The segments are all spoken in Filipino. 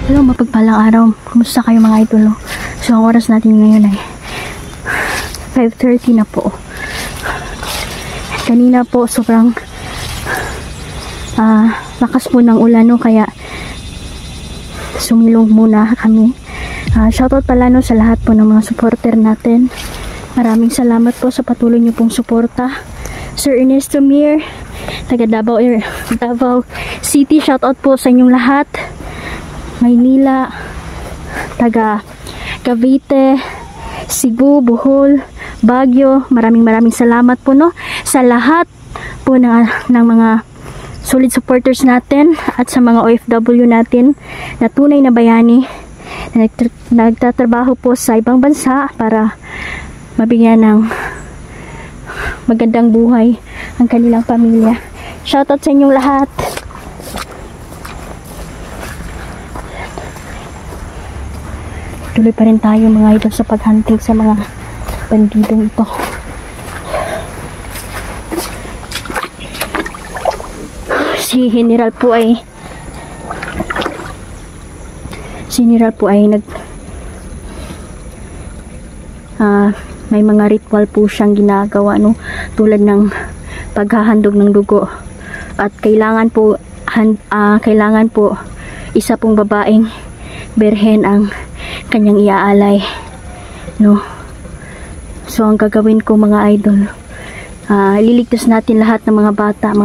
Hello, mapagpalang araw. Kumusta kayo mga idol? So, ang oras natin ngayon ay 5:30 na po. Kanina po, sobrang lakas po ng ulan, no? Kaya sumilong muna kami. Shoutout pala, no, sa lahat po ng mga supporter natin. Maraming salamat po sa patuloy niyo pong suporta. Sir Ernesto Mir, taga Davao City, shoutout po sa inyong lahat. Maynila, taga Cavite, Cebu, Bohol, Baguio, maraming salamat po, no, sa lahat po ng mga solid supporters natin at sa mga OFW natin na tunay na bayani na nagtatrabaho po sa ibang bansa para mabigyan ng magandang buhay ang kanilang pamilya. Shoutout sa inyong lahat. Tuloy pa rin tayo mga idol sa paghunting sa mga bandidong ito. Si General po ay may mga ritual po siyang ginagawa, no, tulad ng paghahandog ng dugo, at kailangan po isa pong babaeng berhen ang kanyang iaalay, no. So ang gagawin ko mga idol, liligtas natin lahat ng mga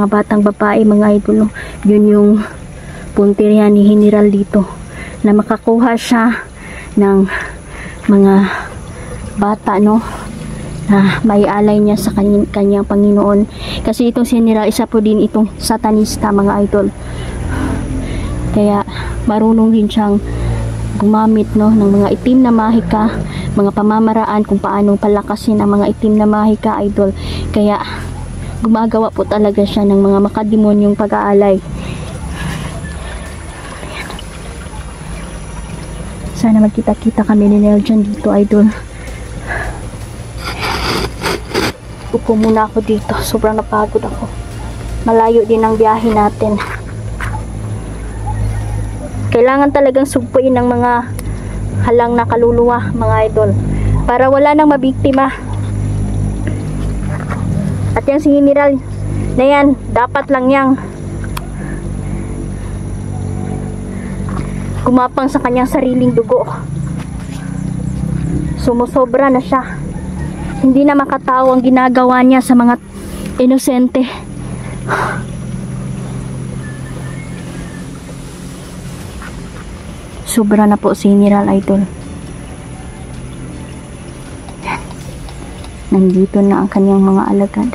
batang babae mga idol, no? Yun yung punteriya ni General dito, na makakuha siya ng mga bata, no, na maialay niya sa kanyang Panginoon. Kasi itong General, isa po din itong satanista mga idol, kaya marunong din siyang gumamit, no, ng mga itim na mahika, mga pamamaraan kung paanong palakasin ang mga itim na mahika idol. Kaya gumagawa po talaga siya ng mga makademonyong pag-aalay. Sana magkita-kita kami ni Neljan dito idol. Upo muna ako dito, sobrang napagod ako. Malayo din ang biyahe natin. Kailangan talagang sugpuin ng mga halang na kaluluwa mga idol, para wala nang mabiktima. At yan si General na yan, dapat lang yang gumapang sa kanyang sariling dugo. Sumusobra na siya. Hindi na makatao ang ginagawa niya sa mga inosente. Sobra na po si General idol. Nandito na ang kanyang mga alagad.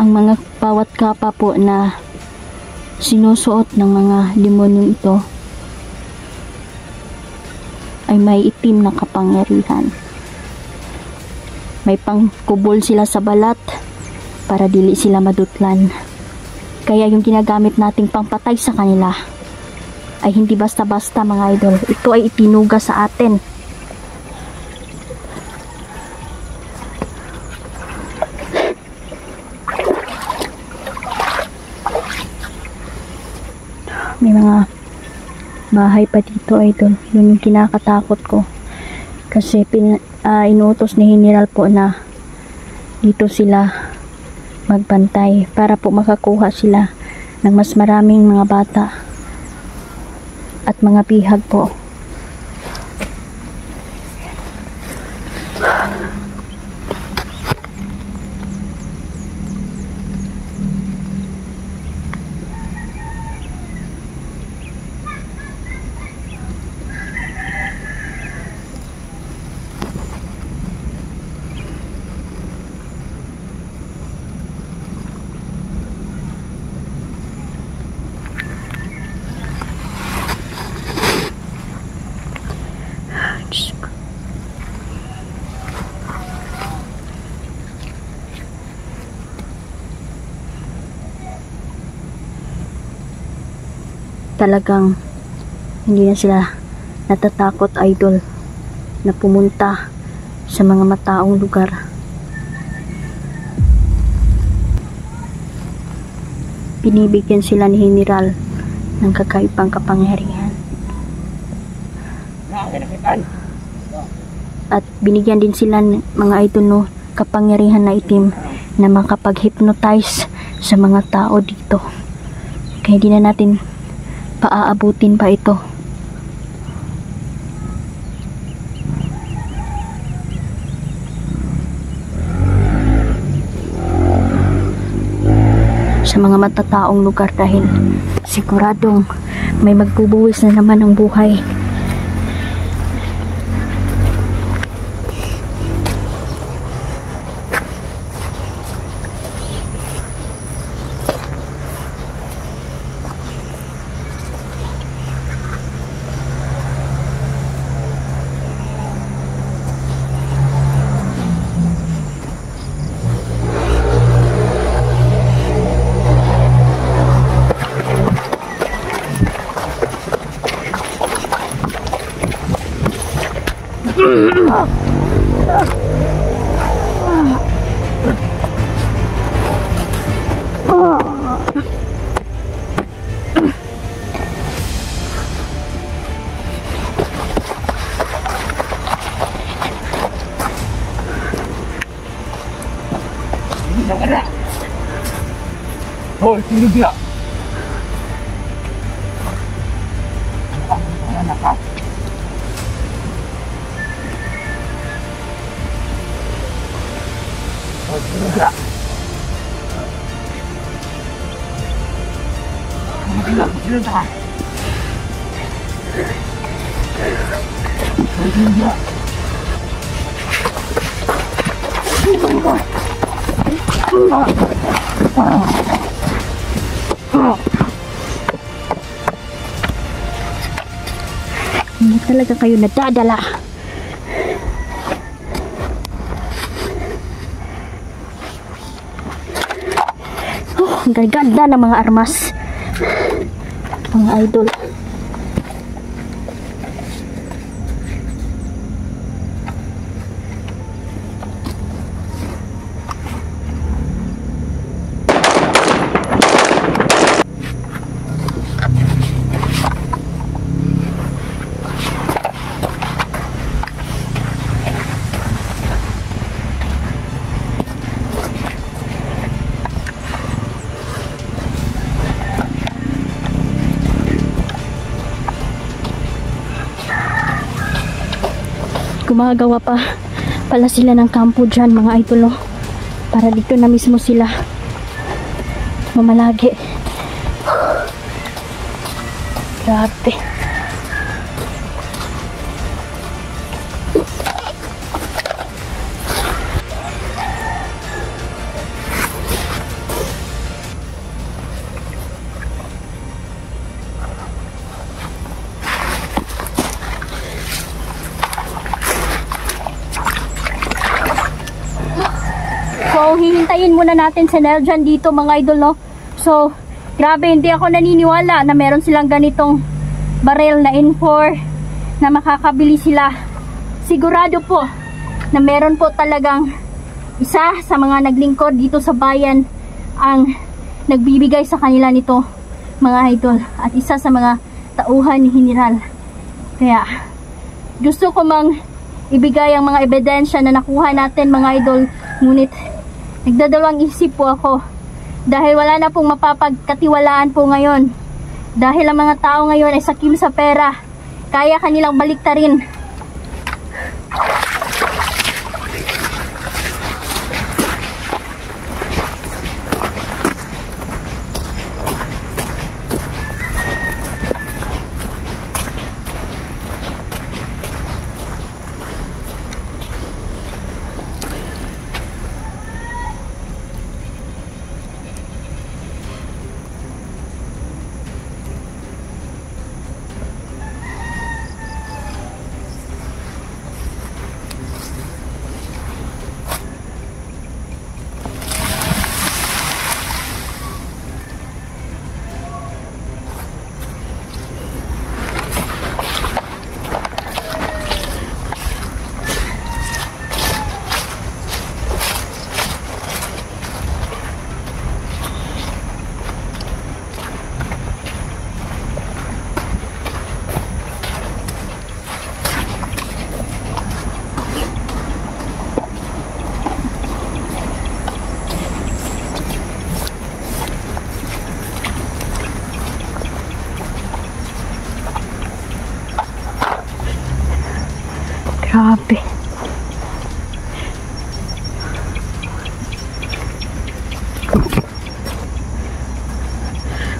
Ang mga bawat kapa po na sinusuot ng mga demonyong ito ay may itim na kapangyarihan. May pangkubol sila sa balat para dili sila madutlan. Kaya yung ginagamit nating pangpatay sa kanila ay hindi basta-basta mga idol. Ito ay itinuga sa atin. May mga bahay pa dito idol. Yun yung kinakatakot ko. Kasi inuutos ni General po na dito sila magbantay para po makakuha sila ng mas maraming mga bata at mga bihag po. Talagang Hindi na sila natatakot, idol, na pumunta sa mga mataong lugar. Binibigyan sila ni General ng kakaibang kapangyarihan. At binigyan din sila ng mga idol, no, kapangyarihan na itim na makapag-hypnotize sa mga tao dito. Kaya hindi na natin paaabutin pa ito. Sa mga matataong lugar dahil siguradong may magbubuwis na naman ang buhay. Hoy, sino dia? Hindi talaga kayo nadadala. Oh, ang ganda ng mga armas, mga idol. Gumagawa pa pala sila ng kampo dyan, mga idol, para dito na mismo sila mamalagi. Grabe. So, hihintayin muna natin si Neljan dito, mga idol, no? So, grabe, hindi ako naniniwala na meron silang ganitong barrel na N4 na makakabili sila. Sigurado po na meron po talagang isa sa mga naglingkod dito sa bayan ang nagbibigay sa kanila nito, mga idol. At isa sa mga tauhan ni General. Kaya, gusto ko mang ibigay ang mga ebidensya na nakuha natin, mga idol. Ngunit, nagdadalawang isip po ako dahil wala na pong mapapagkatiwalaan po ngayon. Dahil ang mga tao ngayon ay sakim sa pera, kaya kanilang baliktarin. Grabe.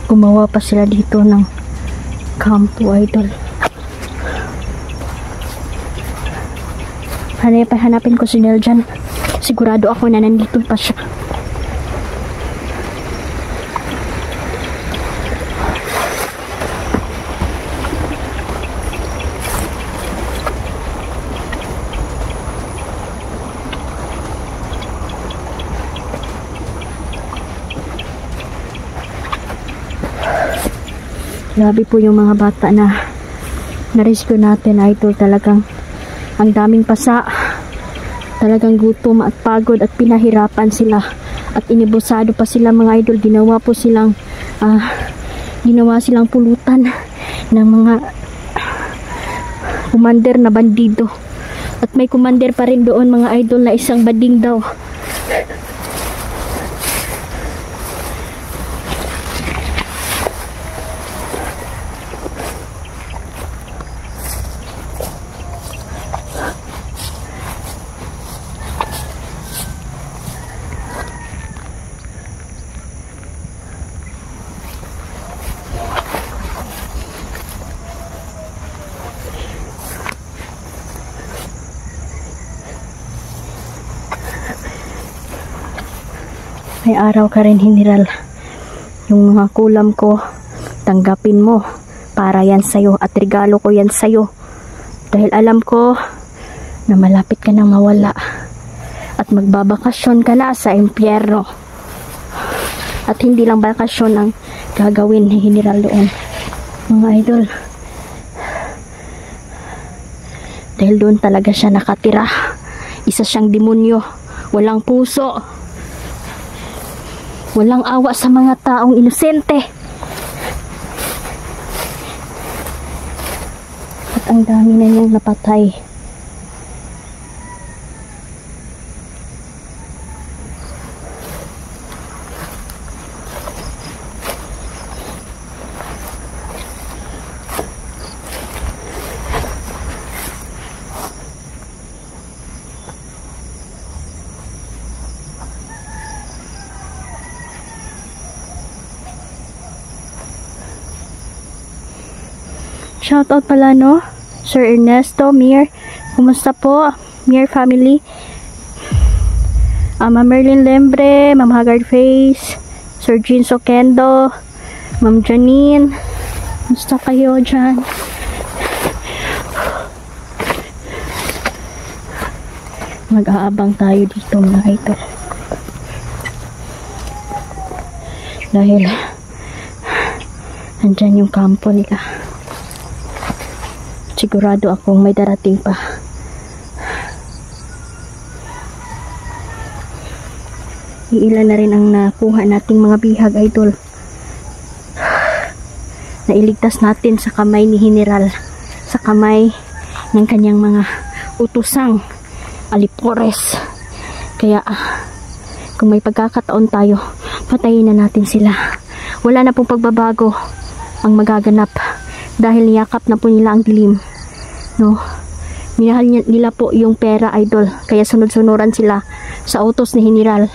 Gumawa pa sila dito ng kampo, idol. Hanapin ko si Nel dyan. Sigurado ako na nandito pa siya. Grabe po yung mga bata na na-rescue natin, idol. Talagang ang daming pasa. Talagang gutom at pagod at pinahirapan sila. At inibusado pa sila, mga idol. Ginawa silang pulutan ng mga commander na bandido. At may commander pa rin doon, mga idol, na isang bading daw. May araw ka rin, General. Yung mga kulam ko, tanggapin mo. Para yan sa'yo at regalo ko yan sa'yo. Dahil alam ko na malapit ka nang mawala. At magbabakasyon ka na sa impyerno. At hindi lang bakasyon ang gagawin ni General doon, mga idol. Dahil doon talaga siya nakatira. Isa siyang demonyo. Walang puso. Walang awa sa mga taong inosente. At ang dami na niyang napatay. Shoutout pala, no? Sir Ernesto, Mir. Kumusta po? Mir family. Ma'am Merlin Lembre, Ma'am Haggard Face, Sir Jean Sokendo, Ma'am Janine. Kumusta kayo dyan? Mag-aabang tayo dito, mga idol. Dahil andyan yung kampo nila. Sigurado akong may darating pa. Iilan na rin ang nakuha nating mga bihag, idol. Nailigtas natin sa kamay ni General. Sa kamay ng kanyang mga utusang alipores. Kaya kung may pagkakataon tayo, patayin na natin sila. Wala na pong pagbabago ang magaganap. Dahil niyakap na po nila ang dilim. No? Minahal nila po yung pera, idol. Kaya sunod-sunuran sila sa utos ni General.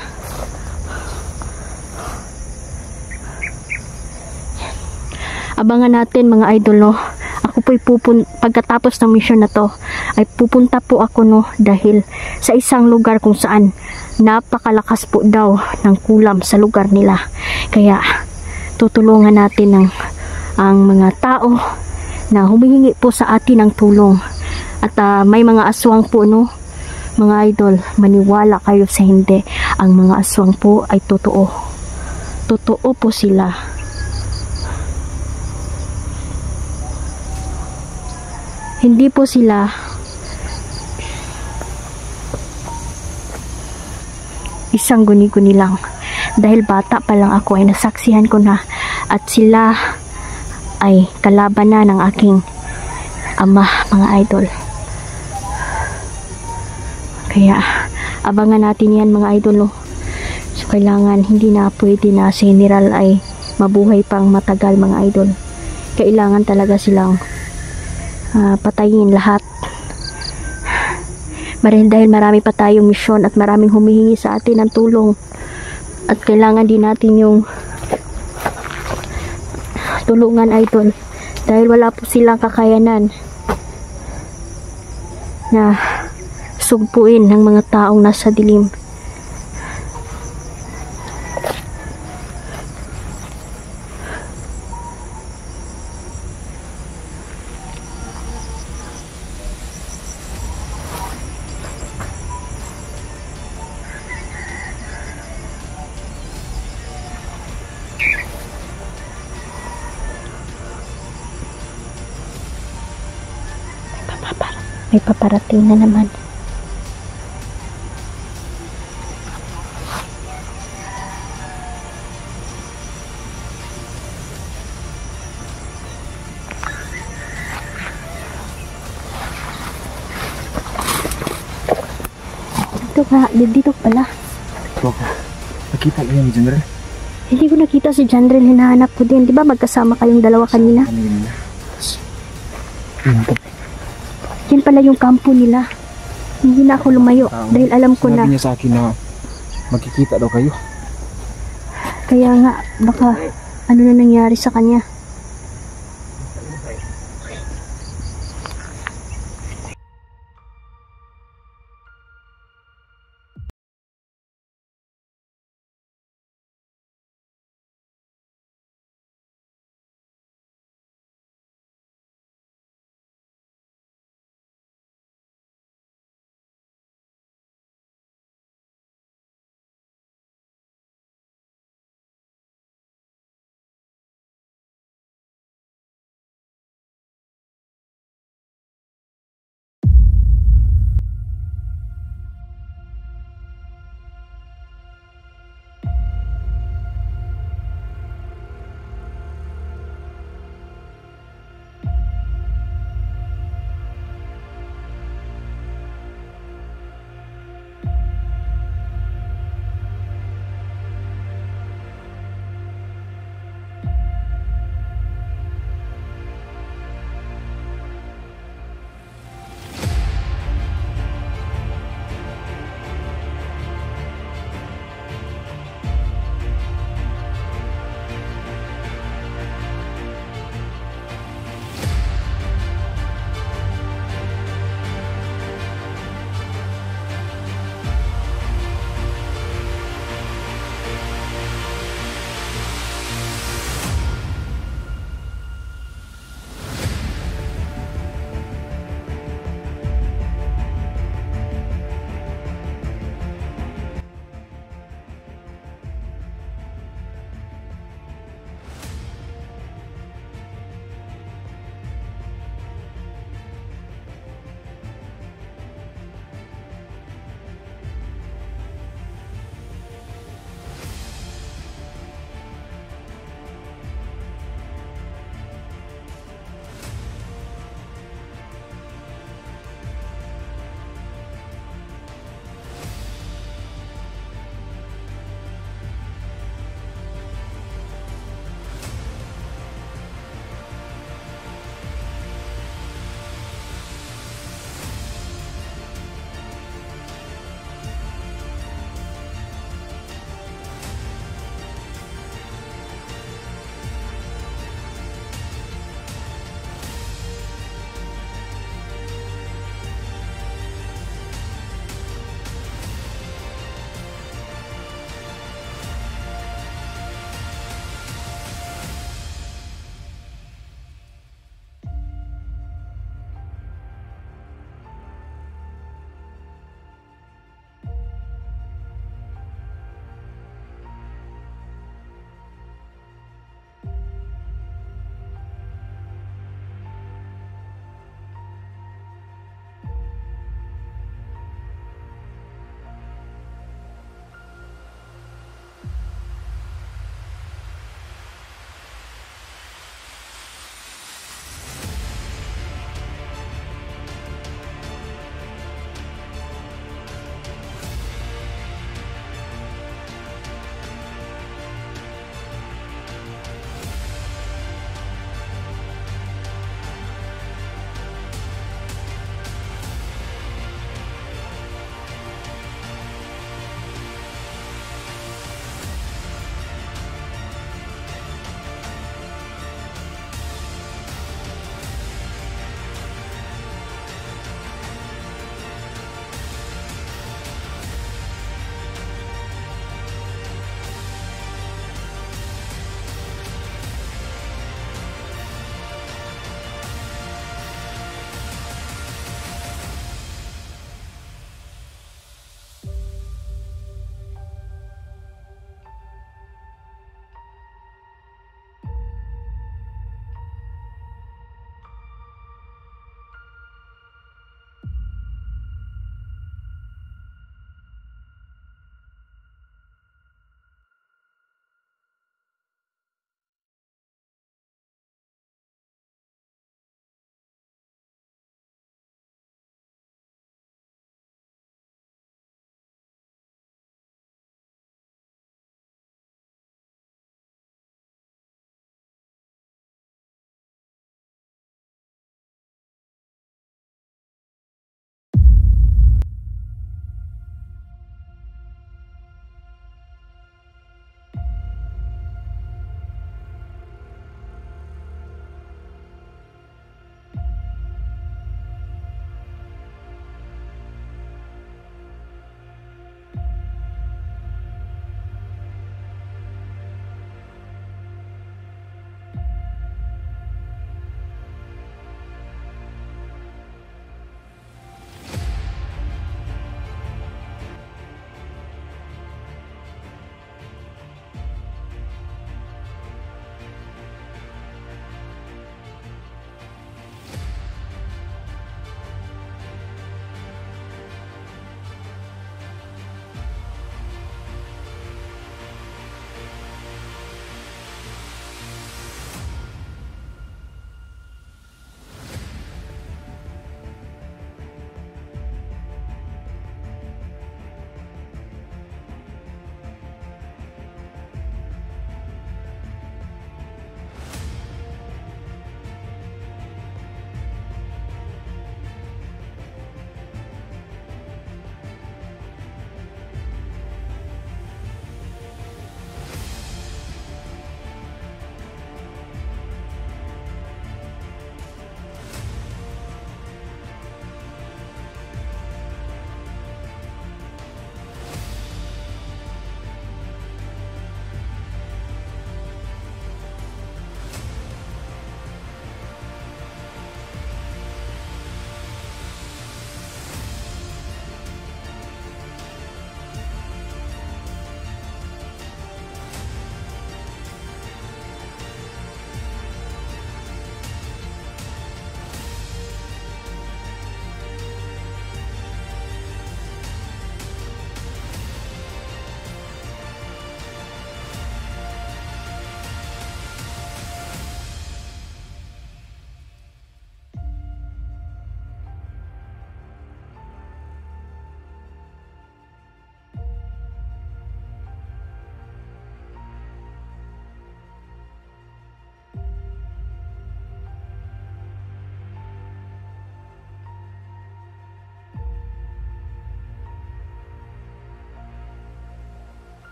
Abangan natin, mga idol, no? Ako po'y pagkatapos ng mission na to, ay pupunta po ako, no? Dahil sa isang lugar kung saan napakalakas po daw ng kulam sa lugar nila. Kaya tutulungan natin ang mga tao na humihingi po sa atin ng tulong. At may mga aswang po, no? Mga idol, maniwala kayo sa hindi. Ang mga aswang po ay totoo. Totoo po sila. Hindi po sila isang guni-guni lang. Dahil bata pa lang ako ay nasaksihan ko na. At sila ay kalaban na ng aking ama, mga idol. Kaya abangan natin yan, mga idol, no? So kailangan hindi na pwede na si General ay mabuhay pang matagal, mga idol. Kailangan talaga silang patayin lahat. Marahil dahil marami pa tayong misyon at maraming humihingi sa atin ng tulong. At kailangan din natin yung tulungan, idol. Dahil wala po silang kakayanan na sugpuin ng mga taong nasa dilim. May paparating na naman. Dito pala. Nakita mo yan, General? Hindi ko nakita si Jandrel, hinahanap ko din. Di ba magkasama kayong dalawa kanina? Yan pala yung kampo nila. Hindi na ako lumayo dahil alam ko na. Sinabi niya sa akin na magkikita daw kayo. Kaya nga, baka ano na nangyari sa kanya.